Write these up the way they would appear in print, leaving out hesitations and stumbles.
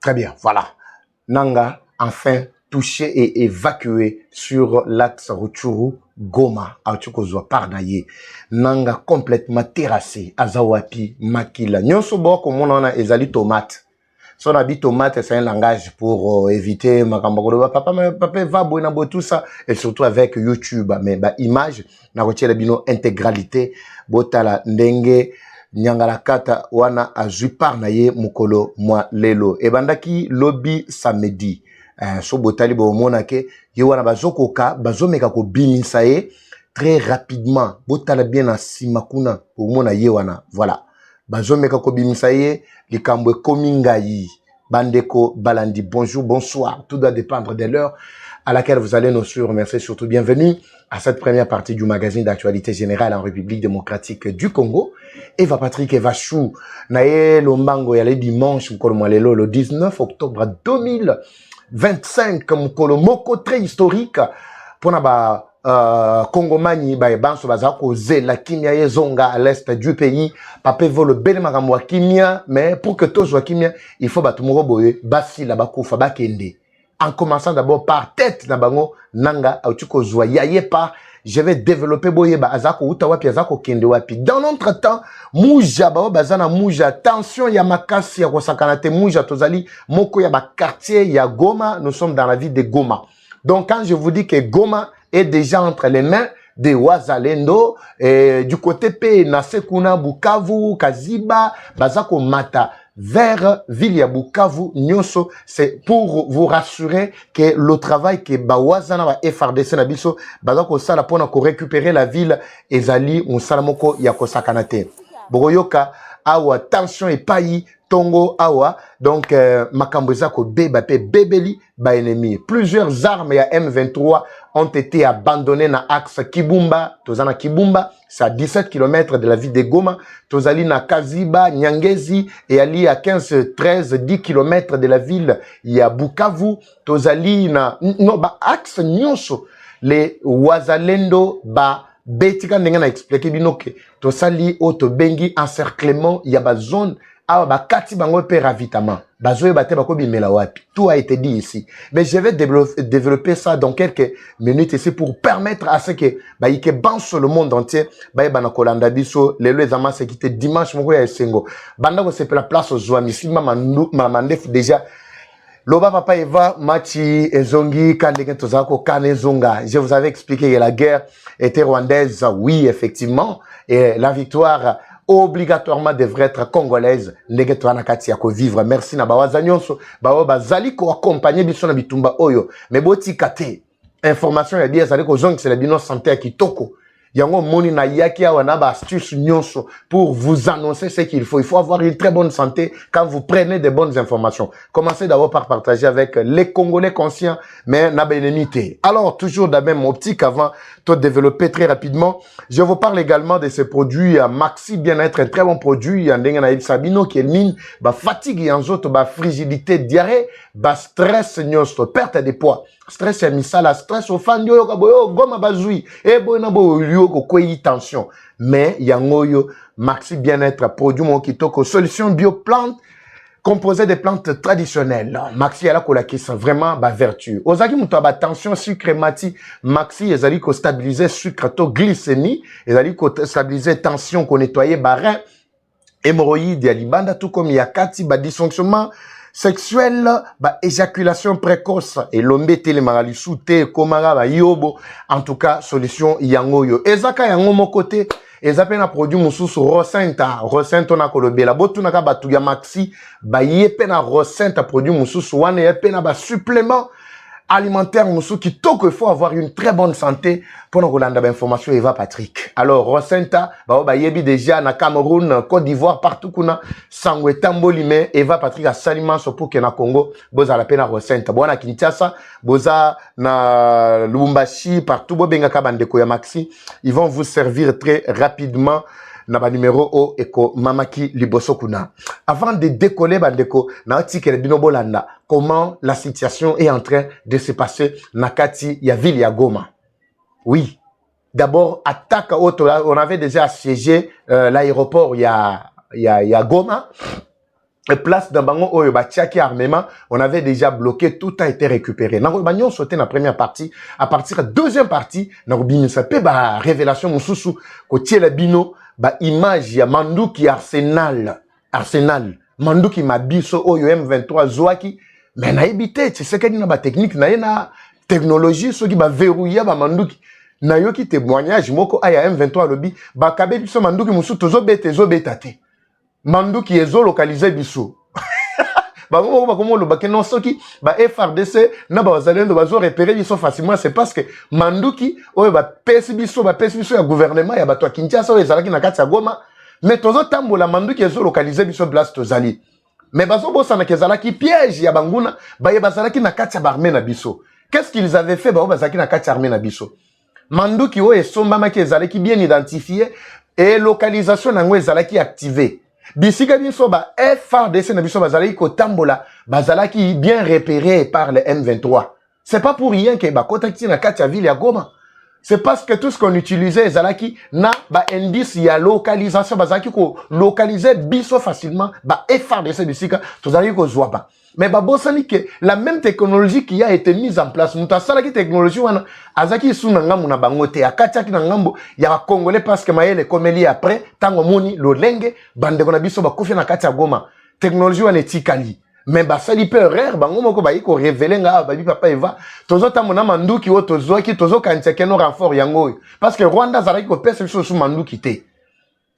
Très bien, voilà. Nanga, enfin, touché et évacué sur l'axe Rutshuru Goma, Achukozwa Parnaye. Nanga complètement terrassé, Azawapi, Makila. Nyonso boko monana ezali tomate. Son habit tomate, c'est un langage pour éviter papa va boina bo tout ça et surtout avec YouTube mais ba image na retient bino intégralité botala ndenge nyangala kata wana azui par na ye mukolo mwa lelo e bandaki lobby samedi so botali bo mona ke ye wana bazokoka bazomeka ko bimisa ye très rapidement botala bien na simakuna bo mona ye wana voilà bazomeka ko bimisa ye likambo ekomi ngai bandeko balandi bonjour bonsoir tout doit dépendre de l'heure à laquelle vous allez nous suivre. Merci surtout bienvenue à cette première partie du magazine d'actualité générale en République démocratique du Congo. Eva Patrick Eva Chou nae lombango ya le dimanche le 19 octobre 2025 mukolo moko très historique pour na Congomani banso bazako zela kimia yezonga à l'est du pays pape volo bele makambo kimia mais pour que tous wa kimia il faut batumuro boye basi la bakufa bakende en commençant d'abord par tête na bango nanga autuko zwa yaye par je vais développer boye ba azako utawapi azako kende wapi dans notre temps muja ba bazana muja tension ya makasi ya kosakana te muja tozali moko ya ba quartier ya Goma. Nous sommes dans la ville de Goma. Donc quand je vous dis que Goma est déjà entre les mains de Wazalendo du côté P Nasekuna Bukavu Kaziba Bazako Mata vers Ville Bukavu Nyoso, c'est pour vous rassurer que le travail que Bawazana va FRDC Nabiso Bazako Sala pour récupérer la ville ezali Musalamoko Yakosakanate Bogoyoka awa tension et payi Tongo awa donc makamboza ko bebeli ba ennemi. Plusieurs armes ya M23 ont été abandonnées na axe Kibumba, tozana Kibumba, c'est à 17 km de la ville de Goma, tozali na Kaziba, Nyangezi et ali à 15 13 10 km de la ville ya Bukavu, tozali na no ba axe nyonso les Wazalendo ba betika ndenge na expliquer binoke to sali auto bengi encerclement ya ba zone awa ba kati bango pe ravitaillement bazoye bate bako bimela wapi. Tout a été dit ici mais je vais développer ça dans quelques minutes ici pour permettre à ce que ba ike ban sur le monde entier ba bana kolanda biso lelo ezama se kite dimanche moko ya esengo banda ko sepela place aux oami sima mamandef déjà Loba Papa Eva, Machi, Ezongi, Kandegen Tozako, Kanezonga. Je vous avais expliqué que la guerre était rwandaise. Oui, effectivement. Et la victoire, obligatoirement, devrait être congolaise. Negetwana Katiako vivre. Merci na bawaza nyonso. Bawa zali ko accompagner biso na bitumba oyo. Mais boti kate. Information ya dia zali ko zongi c'est la bino santé à kitoko. Yango moni na yaki awa na ba astuce nyonso pour vous annoncer ce qu'il faut. Il faut avoir une très bonne santé quand vous prenez de bonnes informations. Commencez d'abord par partager avec les Congolais conscients, mais na bénénité. Alors, toujours dans la même optique, avant de développer très rapidement, je vous parle également de ce produit Maxi Bien-être, un très bon produit, Sabino qui élimine ba fatigue yanzoto, ba frigidité, diarrhée, ba stress nyonso, perte de poids. Stress ya misala, stress au fan yo kaboyo goma bazui e boyna bo yo ko kwei tension mais yango yo Maxi Bien-être produit mon kitoko solution bioplante composée de plantes traditionnelles. Maxi ala ko la kisa vraiment ba vertu ozaki muto ba tension sucre mati Maxi ezali ko stabiliser sucre to glycémie ezali ko stabiliser tension ko nettoyer ba rein hémorroïdes ya libanda tout comme yakati ba dysfonctionnement sexuelle, bah, éjaculation précoce et l'ombe télémarali souté, komara, bah, yobo, en tout cas, solution yango yo. Ezaka yango mon côté, ezapena produit mususu Rosenta, Rosenta na kolobela, botu naka batu ya Maxi, bah, yepena Rosenta produit mususu, wane yepena ba supplément alimentaire musu qui toko il faut avoir une très bonne santé pour nous relanda information Eva Patrick. Alors Rosenta ba yebi déjà na Cameroun, Côte d'Ivoire partout kuna sangwe tambolime Eva Patrick a saliment pour que na Congo boza la pena Rosenta bona Kinshasa boza na Lubumbashi partout bo benga ka bandeko ya Maxi ils vont vous servir très rapidement. Naba numéro o eko mamaki liboso kuna. Avant de décoller bandeko na article binobo landa comment la situation est en train de se passer nakati ya ville ya Goma. Oui. D'abord attaque auto on avait déjà assiégé l'aéroport ya Goma. place dans bango oyo batiaki armement, on avait déjà bloqué, tout a été récupéré. Nango banyo sauté na première partie, à partir de deuxième partie, nango binisa pe ba révélation mususu ko tiela bino ba image ya Manduki Arsenal, Manduki Mabiso oyo M23 Zouaki, mais na ibité, tu sais que na ba technique na na technologie so ki ba verrouiller ba Manduki. Na yoki témoignage moko aya M23 lobby, ba kabe biso Manduki musu tozo betate. Manduki ezo localisé biso. Ba comment le baké non soki ba FRDC na ba zalendo bazo repérer biso facilement, c'est parce que Manduki oyo ba pesi biso ya gouvernement ya bato Kinshasa oyo ezalaki na kati ya Goma, mais tozo tambola Manduki ezo localisé biso blast tozali. Mais bazo bossa na kezalaki piège ya banguna ba ye bazalaki na kati ya barmé na biso. Qu'est-ce qu'ils avaient fait ba bazalaki na kati ya armée na biso? Manduki oyo esombama ki ezalaki bien identifié et localisation nango ezalaki activée. Bisika biso ba FRDC na biso bazalaki ko tambola bazalaki bien repéré par le M23. C'est pas pour rien que ba contacté na kati ya ville ya Goma. C'est parce que tout ce qu'on utilisait ezalaki na ba indice ya localisation bazalaki ko localiser biso facilement ba FRDC bisika tozalaki ko zwa. Mais babosani que la même technologie qui a été mise en place, muta sala ki technologie wana azaki suna ngambu na bangote akatiaki na ngambu ya Congolais parce que mayele komeli après tango moni lolenge bande kona biso bakufi na kati ya Goma technologie wana etikali. Mais basali pe erreur bango moko ba yiko révéler nga ba bi papa eva tozo tamona Manduki o tozo ki tozo kantseke no renfort yango parce que Rwanda zalaki ko pesa biso su Manduki te.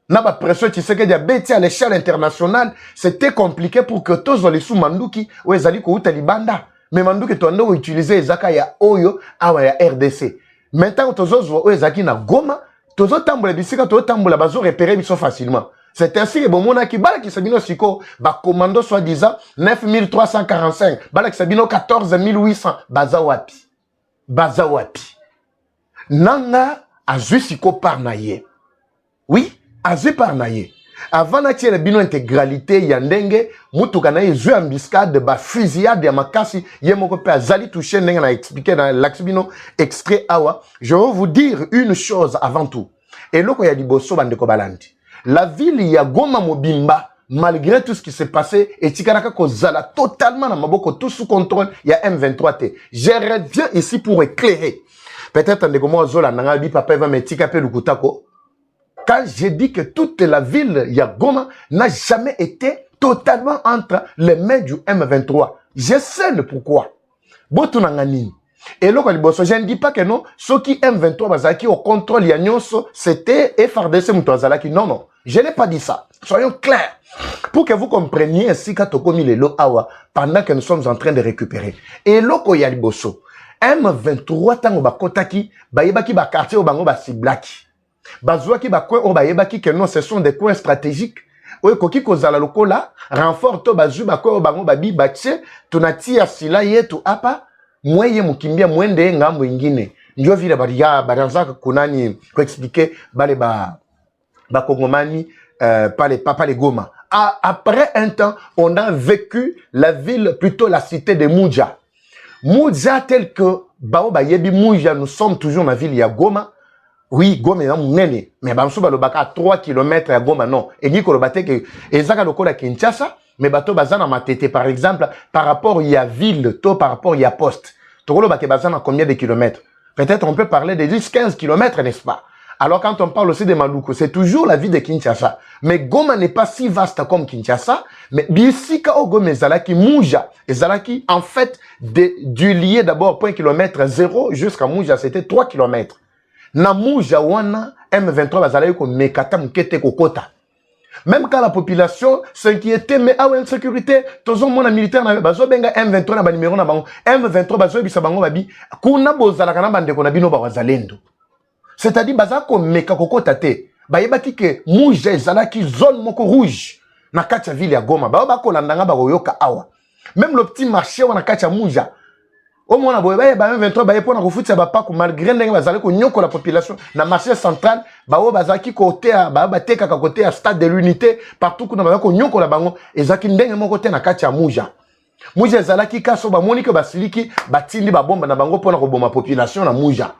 Na ba pression tu sais que diabète à l'échelle internationale, c'était compliqué pour que tous les sous Manduki ou ezali ko utalibanda. Mais Manduki tondo utiliser ezaka ya oyo awa ya RDC. Maintenant tozo o ezaki na Goma, tozo tambola bisika tozo tambola bazo repérer biso facilement. C'est ainsi que bomona ki bala ki sabino siko ba commando soi-disant 9345, bala ki sabino 14800 bazawapi. Nanga azui siko parnaye. Oui, azui parnaye. Avant na tiele bino intégralité yandenge, mutuka na yezu embuscade ba fusillade ya makasi yemoko pe azali touché ndenge na expliquer dans l'axbino extrait awa. Je veux vous dire une chose avant tout. Et loko ya liboso bandeko balandi. La ville ya Goma Mobimba, malgré tout ce qui s'est passé, et Tikaraka Kozala totalement dans Maboko, tout sous contrôle, il y a M23T. Je reviens ici pour éclairer. Peut-être que moi, Zola, Nangabi, Papa, va me tikaper le Koutako. Quand j'ai dit que toute la ville, ya Goma, n'a jamais été totalement entre les mains du M23. Je sais le pourquoi. Botu Nangani. Et là, je ne dis pas que non, ceux qui M23 bazaki au contrôle Yanyonso, c'était FRDC Moutouazalaki. Non, non, je n'ai pas dit ça. Soyons clairs. Pour que vous compreniez ainsi qu'Atokomi les lo awa, pendant que nous sommes en train de récupérer. Et là, Yaliboso, M23 tango bakotaki, bayebaki ba quartier au bango ba siblaki. Bazouaki ba coin au bayebaki que non, ce sont des coins stratégiques. Oye koki kozala lokola, renfort to bazu ba coin au bango ba bi bache, tunati asila yetu apa. Mweye mukimbia mwende ngambo ingine. Njo vile baria baranzaka kunani ko expliquer bale ba kongomani pas les Goma. Après un temps, on a vécu la ville, plutôt la cité de Mouja. Mouja tel que bao ba yebi Mouja, nous sommes toujours dans la ville ya Goma. Oui, Goma est mounene, mais bamso ba lobaka à 3 km à Goma non. Et ni ko lobate que ezaka lokola Kinshasa. Mais bateau bazana matete par exemple par rapport il y a ville to par rapport il y a poste. Tokolo bake bazana combien de kilomètres? Peut-être on peut parler de 10-15 kilomètres, n'est-ce pas? Alors quand on parle aussi de Maluku, c'est toujours la ville de Kinshasa. Mais Goma n'est pas si vaste comme Kinshasa, mais bisika o Goma ezalaki Mouja, ezalaki en fait du lié d'abord point kilomètre 0 jusqu'à Mouja, c'était 3 kilomètres. Na Mouja wana M23 bazalaki ko mekata mukete kokota. Même quand la population s'inquiétait, mais ah ouais, insécurité, tous mon militaire na bazo benga M23 na ba numéro na bango, M23 bazo bisa bango babi, kuna bozala kana bande ko na bino ba wazalendo. C'est-à-dire baza ko meka kokota te, ba yebaki ke Mouja ezalaki zone moko rouge na kati ya ville ya Goma, ba ko landanga ba yoka awa. Même le petit marché wana kati ya Mouja. Au moins, on a 23 ba pour na kofuti ba pas malgré ndenge bazali ko nyoko la population na marché central ba o bazaki côté ba teka ka côté à stade de l'unité partout kuna ba ko nyoko la bango ezaki ndenge moko te na kati ya Mouja. Mouja ezalaki kaso ba moni ke basiliki batindi ba bomba na bango pour na ko boma population na Mouja.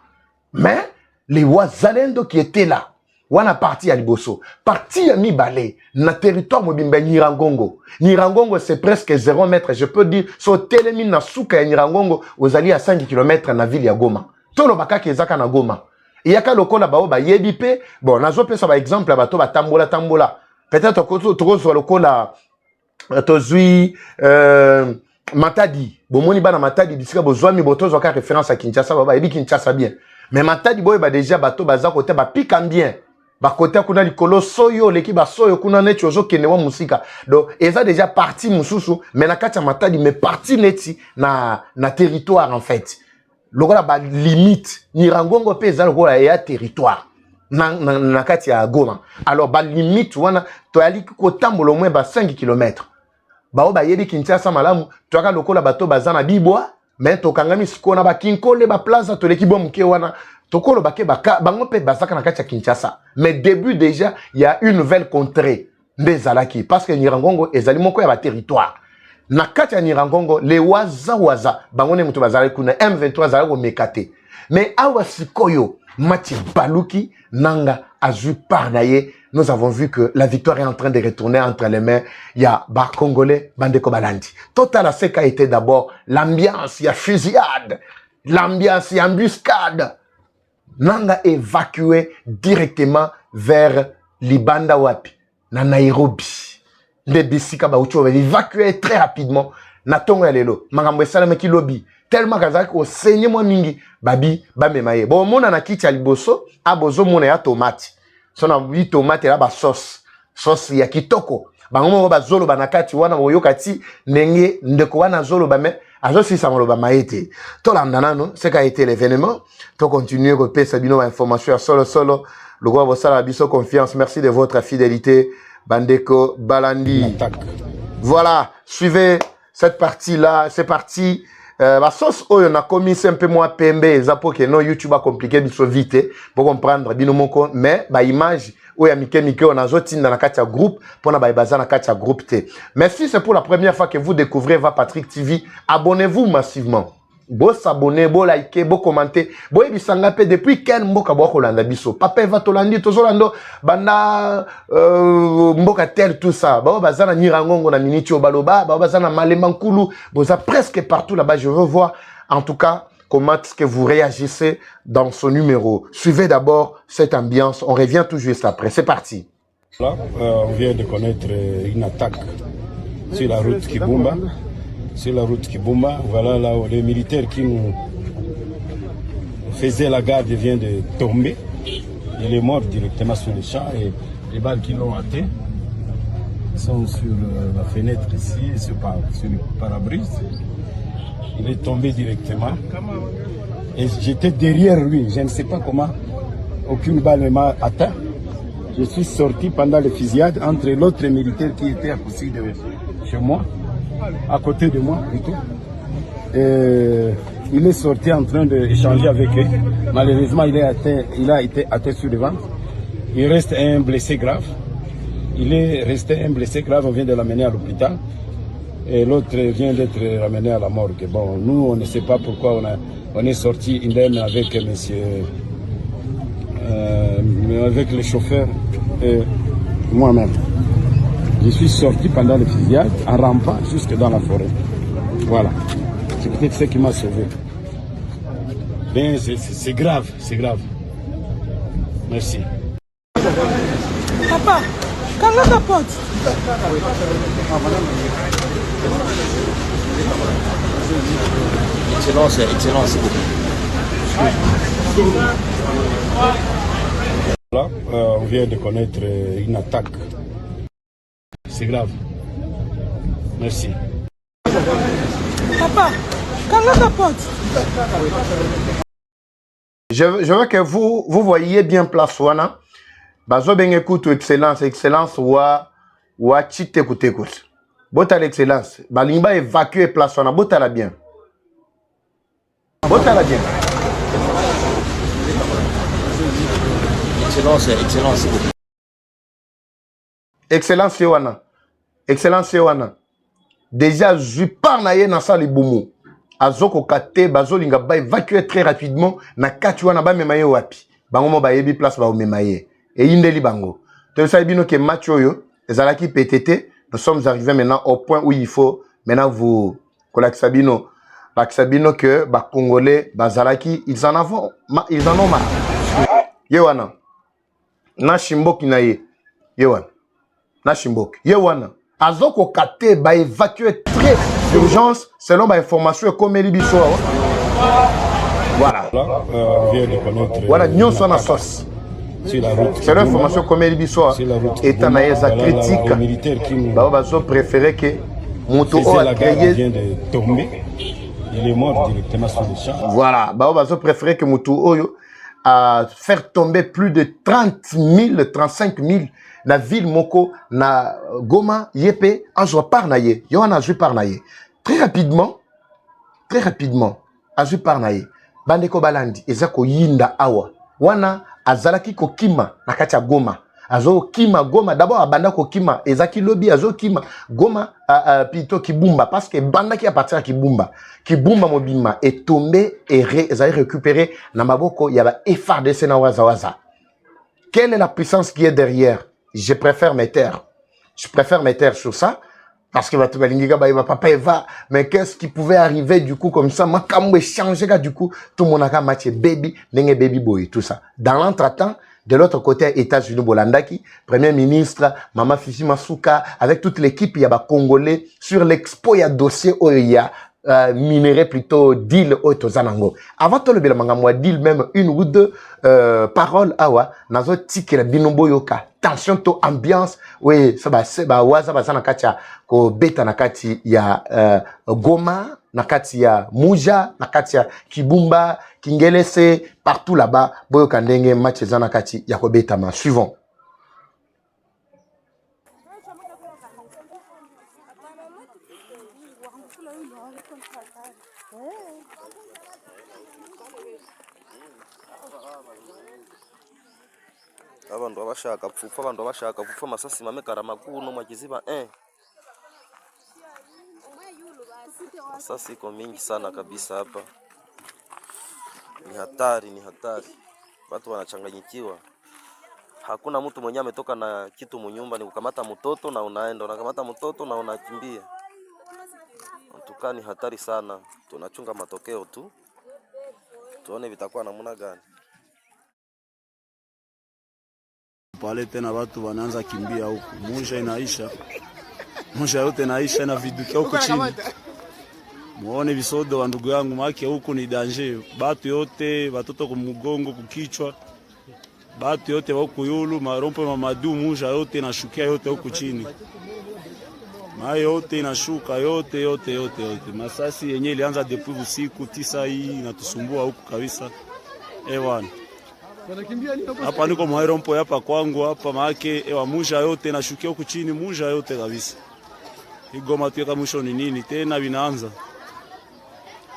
Mais les Wazalendo qui étaient là, wana parti ya liboso parti ya mibale na territoire mobimba Nirangongo. Nirangongo c'est presque 0 mètre, je peux dire so telemi na suka ya Nirangongo ozali à 5 km na ville ya Goma. Tolo bakaki ezaka na Goma. Iyaka lokola bao ba yebi pe bon nazo pesa ba exemple bato ba tambola peut-être tokozwa lokola tozui Matadi bomoni bana Matadi bisika bozwami botozo ka référence à Kinshasa baba yebi Kinshasa bien mais Matadi boye ba déjà bato baza côté ba pique bien ba côté kuna likolo soyo leki ba soyo kuna neti ozo kenewa musika donc eza déjà parti mususu mais na kati ya Matadi mais parti neti na territoire en fait lokola ba limite Nirangongo pe eza lokola ya territoire na kati ya Goma alors ba limite wana to ali ko tambola moins ba 5 km bao ba yebi Kinshasa malamu toaka lokola bato bazana bibwa mais tokangami sikona ba kinkole ba plaza to leki bomke wana tokolo bake baka bango pe bazaka na kati ya Kinshasa mais début déjà il y a une nouvelle contrée ndezalaki parce que Nirangongo ezali moko ya ba territoire na kati ya Nirangongo le waza bango ne mutu bazali kuna M23 zali ko mekate mais awa sikoyo Mati Baluki nanga azu parnaye. Nous avons vu que la victoire est en train de retourner entre les mains. Il y a Bar Congolais, Bandeko Balandi. Total à ce qu'a été d'abord l'ambiance, il y a fusillade, l'ambiance, il y a embuscade. Nanga évacué directement vers Libanda Wapi, na Nairobi. Les bisika ba ucho évacué très rapidement. Na tongo lelo, makambo salama ki lobby. Tellement kazaki au saigné moi mingi babi ba memaye. Bon mona na kiti ya liboso, abozo mona ya tomate. Sona wi tomate la ba sauce ya kitoko bango ba zolo banakati wana boyokati nenge ndeko wana zolo ba me azo si samolo ba maete to landana no c'est qu'a été l'événement to continuer ko pesa bino information solo le roi vous sala biso confiance, merci de votre fidélité Bandeko Balandi. Voilà, suivez cette partie là, c'est parti. La sauce oyo na commis un peu moins pembe zapo que non YouTube a compliqué biso vite pour comprendre bino moko mais ba image oya mike on a zotinda na kati ya groupe pour na ba baza na kati ya groupe T. Mais si c'est pour la première fois que vous découvrez Va Patrick TV, abonnez-vous massivement. Bo s'abonner, bo liker, bo commenter, bo ebisanga pe depuis quel mboka bo kolanda biso. Papa va tolandi tozolando banda mboka tel tout ça. Ba bazana Nirangongo na miniti obaloba, ba bazana Malema Nkulu, boza presque partout là-bas. Je veux voir en tout cas comment est-ce que vous réagissez dans ce numéro. Suivez d'abord cette ambiance, on revient tout juste après. C'est parti. Là, on vient de connaître une attaque sur la route Kibumba. Sur la route Kibumba, voilà là où les militaires qui nous faisaient la garde viennent de tomber. Il est mort directement sur le champ et les balles qui l'ont atteint sont sur la fenêtre ici, sur le pare-brise. Il est tombé directement et j'étais derrière lui. Je ne sais pas comment aucune balle ne m'a atteint. Je suis sorti pendant les fusillades entre l'autre militaire qui était à côté de chez moi. À côté de moi plutôt. Il est sorti en train d'échanger avec eux. Malheureusement, il a été atteint sur le ventre. Il reste un blessé grave. Il est resté un blessé grave, on vient de l'amener à l'hôpital. Et l'autre vient d'être ramené à la morgue. Bon, nous, on ne sait pas pourquoi on est sorti indemne avec monsieur, avec le chauffeur et moi-même. Je suis sorti pendant les fusillades en rampant jusque dans la forêt. Voilà. C'est peut-être ce qui m'a sauvé. Ben, c'est grave, c'est grave. Merci. Papa, quand la porte. Excellence, excellence. Là, on vient de connaître une attaque. C'est grave. Merci. Papa, quand la porte. Je veux que vous voyez bien place wana. Bazo ben écoute excellence wa chite kutekos. Bota l'excellence. Balimba évacuer place wana. Bota la bien. Bota la bien. Excellence, excellence. Excellence wana. Excellence wana. Déjà je parle na ye na sali boumou. Azoko kate bazolinga ba évacuer très rapidement na kati wana ba memaye wapi. Bango mo ba yebi place ba o memaye. et indeli bango. Tu sais bien que match oyo, les alaki PTT, nous sommes arrivés maintenant au point où il faut maintenant vous Sabino que ba Congolais, bazalaki, ils en ont marre. Yewana. Na Shimbok naye. Yewana. Na Shimbok. Yewana. Azoko kate ba évacuer très d'urgence selon ba information comme Elibiso. Voilà. Voilà, nous sommes en sauce. C'est l'information comme Elibiso. Et Tanaïsa critique. Bah, on préféré que Moutou a créé. Il est mort directement sur le champ. Voilà. Bah, on va préférer que Moutou a faire tomber plus de 30 000, 35 000 na ville Moko, na Goma, Yepé, en jouant par naye. Yohan a joué par naye. Très rapidement, a joué par naye. Bandeko Balandi, ezako yinda awa. Wana, azalaki ko kima, na katia Goma. Azo kima Goma, d'abord abanda ko kima, ezaki lobby, azo kima Goma, plutôt Kibumba, parce que banda qui appartient à Kibumba. Kibumba Mobima est tombé et récupéré na maboko, il y avait FARDC na waza. Quelle est la puissance qui est derrière? Je préfère me taire. Je préfère me taire sur ça. Parce que papa Eva, mais qu'est-ce qui pouvait arriver du coup comme ça? Moi, quand changer du coup, tout le monde a matché baby, n'enge baby boy, tout ça. Dans l'entretemps, de l'autre côté, États-Unis, Bolandaki, Premier ministre, Mama Fifi Masuka, avec toute l'équipe, il y a des Congolais sur l'expo, il y a dossier où il y a minéré plutôt deal au Tozanango. Avant tout le bilan, deal même une ou deux paroles, awa, nazo tiki la binombo yoka. Tension to ambiance, oui, ça va, c'est bah, waza baza nakati ya ko beta nakati ya Goma, nakati ya Muja, nakati ya Kibumba, Kingelese, partout là-bas, boyo kandenge match za nakati ya ko beta ma. Suivant. Abantu abashaka kupfa masasi mamekara makuno mwakiziba masasi iko mingi sana kabisa hapa. Ni hatari. Watu wanachanganyikiwa. Hakuna mtu mwenye ametoka na kitu munyumba, ni kukamata mtoto na unaenda, unakamata mtoto na unakimbia. Tukani hatari sana. Tunachunga matokeo tu. Tuone vitakuwa namna gani. Pale tena watu wanaanza kimbia huku. Musha inaisha. Musha yote inaisha na vidukia huku chini. Muone visodo wa ndugu yangu, maki huku ni danger. Batu yote, watoto kumugongo, kukichwa. Batu yote huku yulu, marompo mamadu, musha yote inashukia yote huku chini. Mai yote inashuka yote. Masasi yenye ilianza depuis usiku 9 hii inatusumbua huku kabisa. Ewana. Hapa niko mwairompo hapa kwangu hapa maake ewa musha yote nashukia huku chini, musha yote kabisa. Igoma tuweka mwisho ni nini tena vinaanza.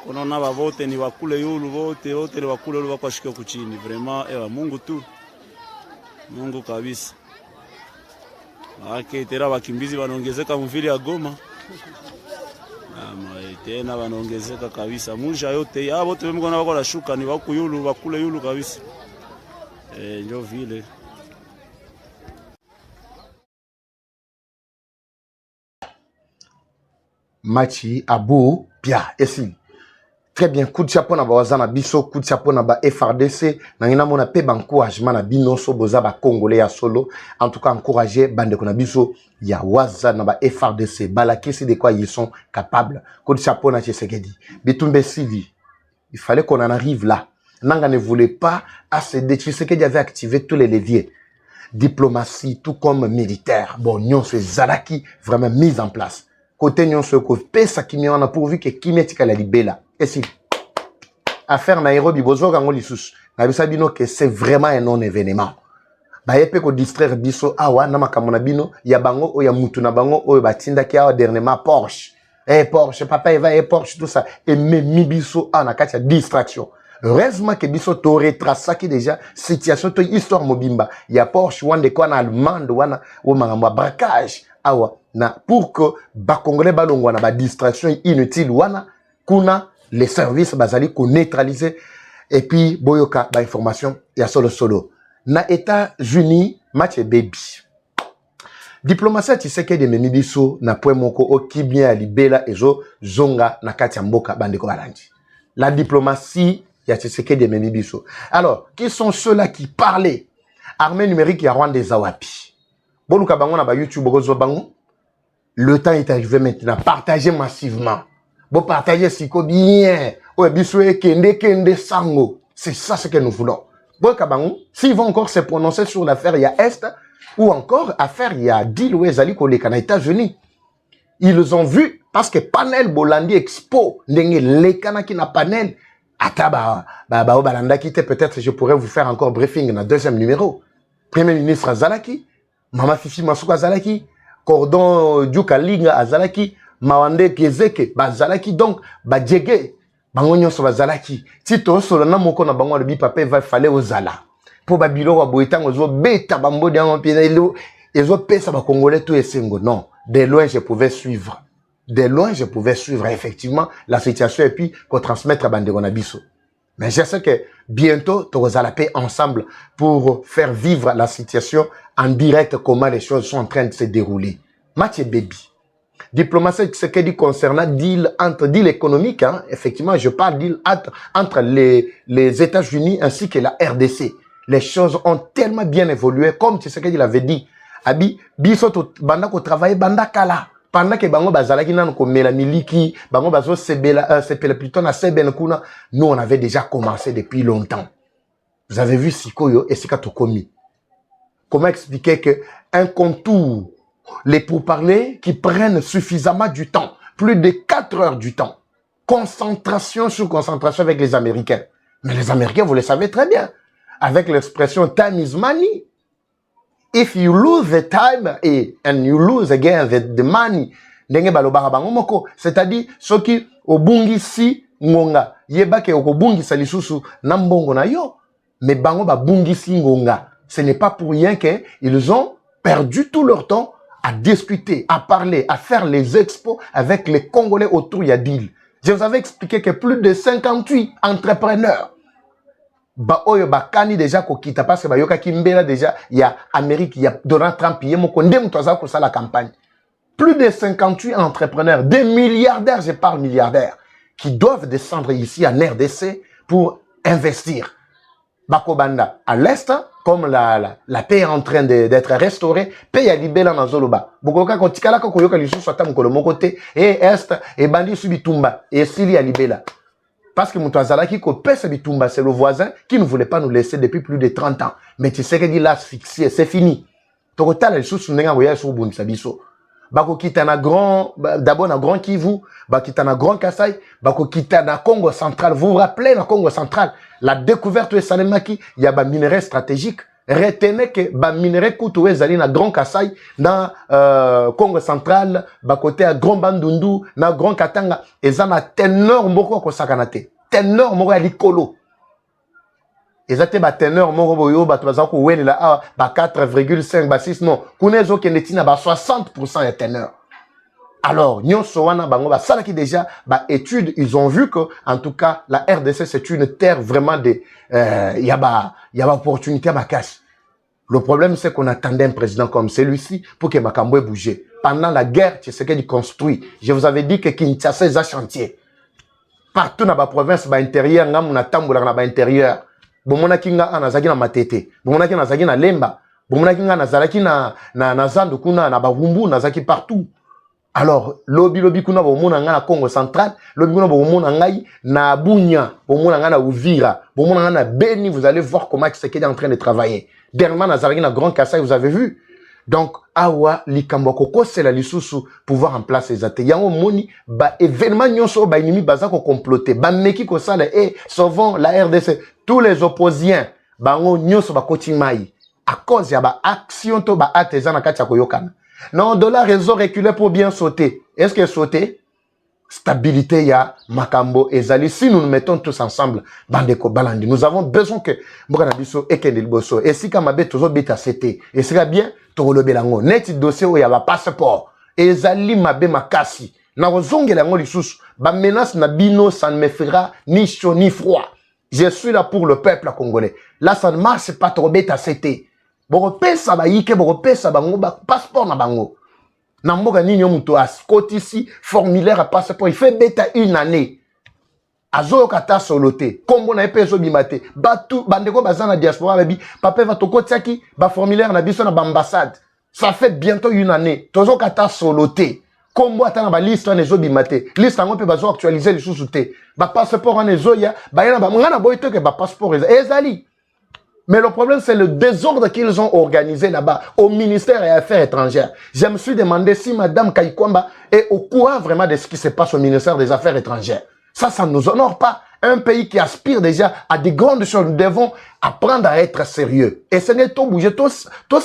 Unaona vote ni wakule yulu vote ni wakule yulu wako ashukia huku chini. Vraiment ewa Mungu tu. Mungu kabisa. Maake tena wakimbizi wanaongezeka mvili ya Goma. Tena wanaongezeka kabisa. Musha yote ya vote wemgona wako nashuka ni waku yulu wakule yulu kabisa. Ndio vile. Machi Abou Pia Essi. Très bien, coup de chapeau na bazana biso, coup de chapeau na ba FRDC, na ngina mona pe encouragement na binoso boza ba congolais ya solo. En tout cas encourager bande ko na biso ya waza na ba FRDC, balakisi de quoi ils sont capables. Coup de chapeau na Tshisekedi. Bitumbe Sidi. Il fallait qu'on en arrive là. Nanga ne voulait pas accéder. Tshisekedi avait activé tous les leviers. Diplomatie, tout comme militaire. Bon, Nyon se Zalaki, vraiment mise en place. Côté Nyon se pesa kimi on a pourvu que kimi tika la libela. Et si affaire Nairobi bozo kango lisusu. Na bisa bino que c'est vraiment un non-événement. Ba yepe ko distraire biso awa na makamona bino ya bango o ya mutu na bango o batinda ki awa dernièrement Porsche. Porsche, papa Eva Porsche tout ça et même biso a na kati ya distraction. Heureusement que biso to retrasaki déjà situation to histoire mobimba ya Porsche wande kwa na allemande wana o makamwa braquage awa na pour que ba congolais balongwa na ba distraction inutile wana kuna les services bazali ko neutraliser et puis boyoka ba information ya solo na États-Unis match baby. Diplomatie Tshisekedi memi biso na point moko okibia libela ezo zonga na kati ya mboka bandeko balandi. La diplomatie ya Tshisekedi memi biso. Alors, qui sont ceux-là qui parlaient? Armée numérique ya Rwanda Zawapi. Boluka bango na ba YouTube gozo bango. Le temps est arrivé maintenant. Partagez massivement. Bon, partagez siko bien. Ouais, biso kende sango. C'est ça ce que nous voulons. Boluka bango, s'ils vont encore se prononcer sur l'affaire ya Est, ou encore affaire il y a deal ou ezali koleka na États-Unis. Ils ont vu parce que panel Bolandi Expo ndenge lekana ki na panel ata balanda ki te peut-être je pourrais vous faire encore briefing na deuxième numéro. Premier ministre Azalaki, Mama Fifi Masuka Azalaki, Cordon Djuka Linga Azalaki, Mawande Kezeke Bazalaki donc Badjege bango nyonso bazalaki. Tito solo na moko na bango le bi papa va fallait ozala. Pour Babilo wa boitango zo beta bambo de en ezo pesa ba congolais tout esengo. Non, de loin je pouvais suivre. De loin je pouvais suivre effectivement la situation et puis qu'on transmettre à Bandego Nabiso. Mais je sais que bientôt tu la paix ensemble pour faire vivre la situation en direct comment les choses sont en train de se dérouler. Mathieu Baby. Diplomatie, ce qui dit concernant deal entre deal économique, hein, effectivement je parle deal entre les États-Unis ainsi que la RDC. Les choses ont tellement bien évolué, comme tu sais qu'il avait dit. Abi, biso to banda ko travailler banda kala. Pendant que bango bazalaki nan ko mela miliki, bango bazo sebela plutôt na seben kuna, nous on avait déjà commencé depuis longtemps. Vous avez vu Sikoyo et Sikato Komi. Comment expliquer que un contour, les pourparlers qui prennent suffisamment du temps, plus de 4 heures du temps. Concentration sur concentration avec les Américains. Mais les Américains, vous le savez très bien. Avec l'expression time is money. If you lose the time and you lose again the money, c'est-à-dire ceux qui obungisi ngonga yebake okobungisa lisusu na mbongo na yo, mais bango ba bungisi ngonga. Ce n'est pas pour rien qu'ils ont perdu tout leur temps à discuter, à parler, à faire les expos avec les Congolais autour de Yadil. Je vous avais expliqué que plus de 58 entrepreneurs oyo bakani déjà kokita parce que bayoka kimbela déjà il y a Amérique, il y a Donald Trump, il y a mokonde mtoza ko la campagne. Plus de 58 entrepreneurs, des milliardaires, je parle milliardaires, qui doivent descendre ici en RDC pour investir. Bakobanda à l'est, comme la paix est en train d'être restaurée, paix à libéla na zoloba. Bokoka kotikala ko yoka lisu swata mukolo mokote et est et bandi subitumba et sili à libéla. Parce que Moutouazala qui pèse Bitumba, c'est le voisin qui ne voulait pas nous laisser depuis plus de 30 ans. Mais tu sais qu'il dit là, c'est fini. Total, les choses sont négociées sur Boun Sabiso. Bako kita na grand, d'abord na grand Kivu, bako kita na grand Kasai, bako kita na Congo central. Vous vous rappelez na Congo central, la découverte de Salemaki, il y a un minerai stratégique. Retenez que ba minerai koutou ezali na grand Kasai, na Congo central, ba côté à grand Bandundu, na grand Katanga, eza na ténor moko ko sakanate. Ténor moko ya likolo. Ezate ba ténor moko boyo ba tbaza ko welela ba 4,5 ba 6 non. Kunezo kenetina ba 60% ya ténor. Alors, nyonso wana bango ba salaki déjà ba études, ils ont vu que en tout cas la RDC c'est une terre vraiment de y a opportunité à ma casse. Le problème c'est qu'on attendait un président comme celui-ci pour que Makambo bouge. Pendant la guerre, tu sais qu'il construit. Je vous avais dit que Kinshasa est un chantier. Partout dans la province ba intérieur ngam na tambola na ba intérieur. Bomona kinga anazaki na Matete, bomona kinga nazaki na Lemba, bomona kinga nazalaki na Zandu kuna na Barumbu nazaki partout. Alors, lobi kuna bomona nga na Congo central, lobi kuna bomona ngai na Bunya, bomona nga na Uvira, bomona nga na Beni, vous allez voir comment Tshisekedi est en train de travailler. Dernièrement, nazalaki na Grand Kassai, vous avez vu. Donc, awa likambo koko c'est la lisusu pouvoir en place les até. Yango moni ba événement nyonso ba inimi baza ko comploter, ba meki ko sala sauvons la RDC, tous les opposants bango nyonso ba kotimai à cause ya ba action to ba artisan na kati ya koyokana. Non, de la raison reculer pour bien sauter. Est-ce que sauter? Stabilité ya makambo ezali. Si nous nous mettons tous ensemble, bandeko balandi, nous avons besoin que mbokana biso ekende liboso. Et si kamabe tozo beta c'était, et sera bien tolo belango. Net dossier où ya ba passeport. Ezali mabe makasi. Na ozongela ngo lisusu. Ba menace na bino, ça ne me fera ni chaud ni froid. je suis là pour le peuple congolais. Là, ça ne marche pas trop bête, c'était. Boropesa ba yike, boropesa bango, ba passeport na bango. Namboga nini muto ascot ici, formulaire à passeport, il fait bêta une année. Azo kata soloté, kombo na epeso bimate, batu bandeko bazana diaspora babi, papa va to kotiaki, ba formulaire na biso na ambassade. Ça fait bientôt une année. Tozo kata soloté. Kombo atana ba liste na ezo bimate. Liste ngo pe bazo actualiser les sous-souté. Ba passeport na ezo ya, ba yana ba ngana boyto ke ba passeport ezali. Mais le problème, c'est le désordre qu'ils ont organisé là-bas au ministère des Affaires étrangères. Je me suis demandé si Madame Kaikwamba est au courant vraiment de ce qui se passe au ministère des Affaires étrangères. Ça ne nous honore pas. Un pays qui aspire déjà à des grandes choses, nous devons apprendre à être sérieux. Et ce n'est pas bouger. Tout ça, tout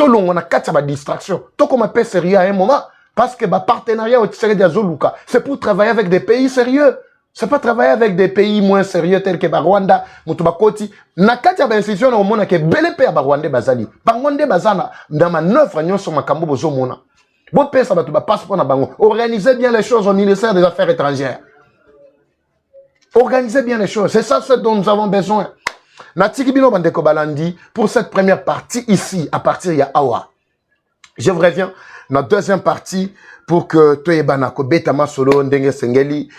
le monde a une distraction. Tout comme un peu sérieux à un moment. Parce que le partenariat au Zoluka, c'est pour travailler avec des pays sérieux. C'est pas travailler avec des pays moins sérieux tels que Rwanda, Mutubakoti. Nakati ya institution na omona ke bele pe ya Rwanda bazali. Bangonde bazana dans manœuvre nyonso makambo bozo mona. Bon pesa batu ba passeport na bango. Organisez bien les choses au ministère des Affaires étrangères. Organisez bien les choses. C'est ça ce dont nous avons besoin. Natiki bino bandeko balandi pour cette première partie ici à partir ya Awa. Je vous reviens dans la deuxième partie pour que Toyebana ko betama solo ndenge sengeli.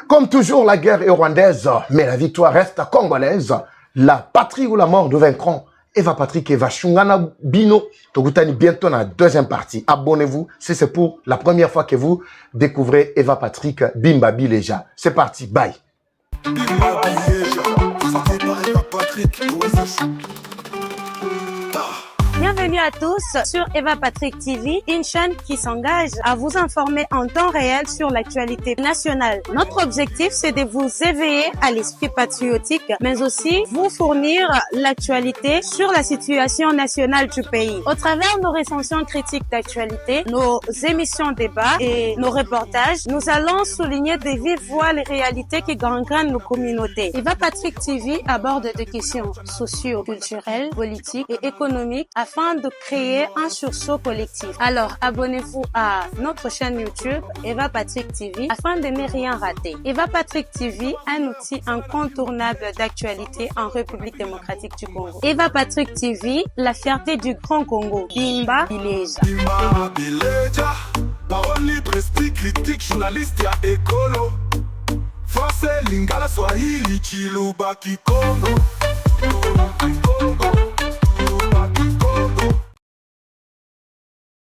Comme toujours, la guerre est rwandaise, mais la victoire reste congolaise. La patrie ou la mort nous vaincront. Eva Patrick Eva Shungana Bino. Togutani bientôt dans la deuxième partie. Abonnez-vous si c'est pour la première fois que vous découvrez Eva Patrick Bimba Bileja. C'est parti, bye. Bienvenue à tous sur Eva Patrick TV, une chaîne qui s'engage à vous informer en temps réel sur l'actualité nationale. Notre objectif, c'est de vous éveiller à l'esprit patriotique, mais aussi vous fournir l'actualité sur la situation nationale du pays. Au travers de nos recensions critiques d'actualité, nos émissions débats et nos reportages, nous allons souligner de vive voix les réalités qui gangrènent nos communautés. Eva Patrick TV aborde des questions socio-culturelles, politiques et économiques afin de créer un sursaut collectif. Alors, abonnez-vous à notre chaîne YouTube Eva Patrick TV afin de ne rien rater. Eva Patrick TV, un outil incontournable d'actualité en République démocratique du Congo. Eva Patrick TV, la fierté du Grand Congo. Bimba Bileja. Bimba Bileja, parole presti critique journaliste ya écolo. Français, lingala, swahili, chiluba, kikongo. Congo.